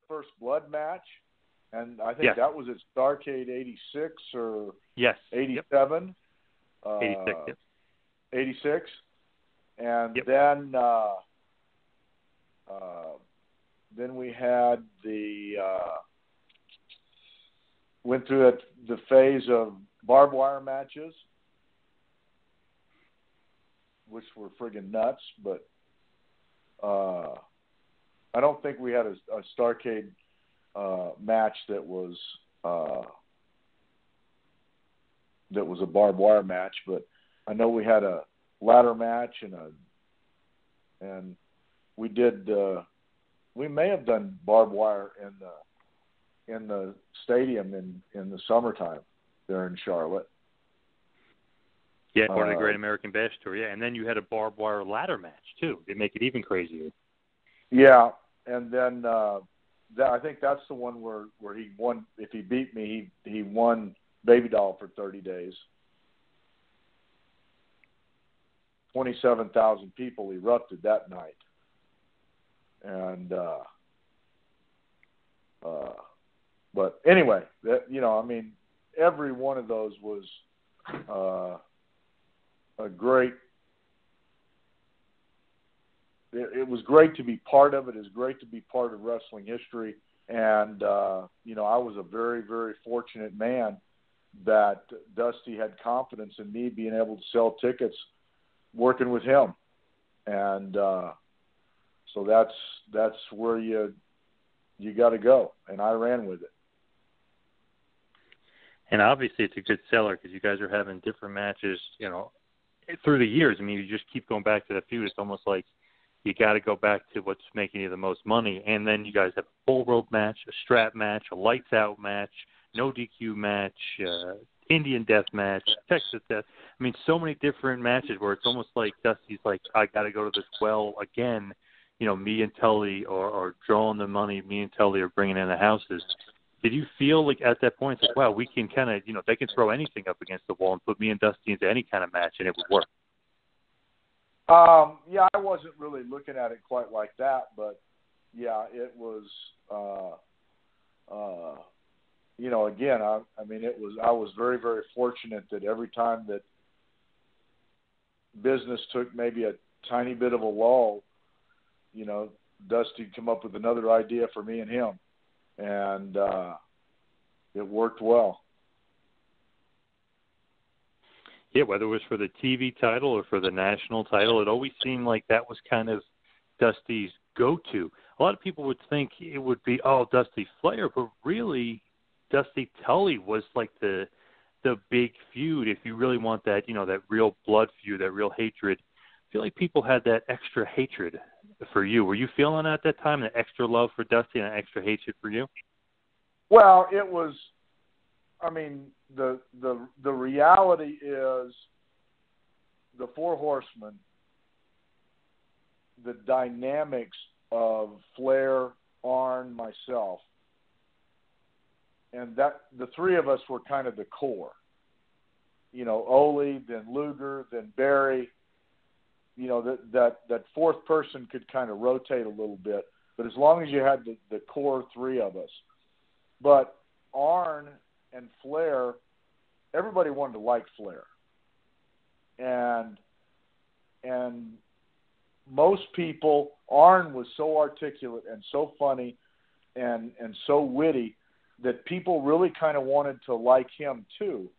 first blood match, and I think that was at Starrcade 86 or 87. Yep. 86. Yep. 86, and then we had went through the phase of barbed wire matches, which were friggin' nuts, but I don't think we had a Starrcade match that was a barbed wire match, but I know we had a ladder match and we did. We may have done barbed wire in the stadium in the summertime there in Charlotte. Yeah, part of the Great American Bash Tour. Yeah, and then you had a barbed wire ladder match too. They make it even crazier. Yeah, and then I think that's the one where he won. If he beat me, he won Baby Doll for 30 days. 27,000 people erupted that night, and but anyway, every one of those was a great. It was great to be part of it. It was great to be part of wrestling history, and I was a very, very fortunate man that Dusty had confidence in me being able to sell tickets working with him, and so that's where you got to go, and I ran with it. And obviously, it's a good seller because you guys are having different matches, through the years. I mean, you just keep going back to the feud. It's almost like you got to go back to what's making you the most money, and then you guys have a bull rope match, a strap match, a lights out match, no DQ match, Indian death match, Texas death. I mean, so many different matches where it's almost like Dusty's like, I got to go to this well again. Me and Tully are drawing the money. Me and Tully are bringing in the houses. Did you feel like at that point, it's like, wow, we can kind of, they can throw anything up against the wall and put me and Dusty into any kind of match and it would work? Yeah, I wasn't really looking at it quite like that, but yeah, it was, again, I was very, very fortunate that every time that business took maybe a tiny bit of a lull, Dusty'd come up with another idea for me and him, and it worked well. Yeah, whether it was for the TV title or for the national title, it always seemed like that was kind of Dusty's go-to. A lot of people would think it would be, Dusty Flair, but really Dusty Tully was like the big feud. If you really want that, that real blood feud, that real hatred, I feel like people had that extra hatred for you. Were you feeling at that time, that extra love for Dusty and that extra hatred for you? Well, it was, the reality is the Four Horsemen, the dynamics of Flair, Arn, myself, and that the three of us were kind of the core. Ole, then Luger, then Barry. That fourth person could kind of rotate a little bit, but as long as you had the core three of us. But Arn and Flair, everybody wanted to like Flair. And most people, Arn was so articulate and so funny and so witty that people really kind of wanted to like him too.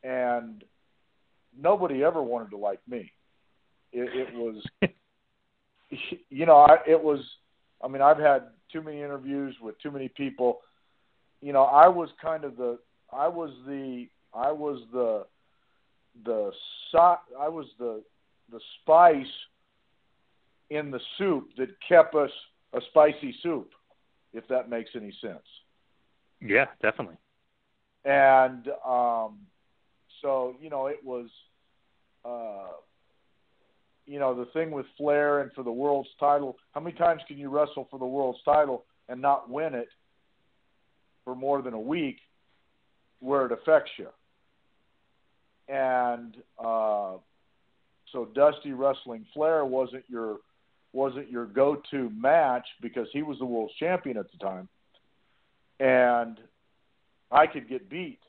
And nobody ever wanted to like me. It was, it was, I've had too many interviews with too many people. I was kind of the spice in the soup that kept us a spicy soup, if that makes any sense. Yeah, definitely. And so it was, the thing with Flair and for the world's title. How many times can you wrestle for the world's title and not win it for more than a week where it affects you? And so Dusty wrestling Flair wasn't your wasn't your go-to match because he was the world's champion at the time, and I could get beat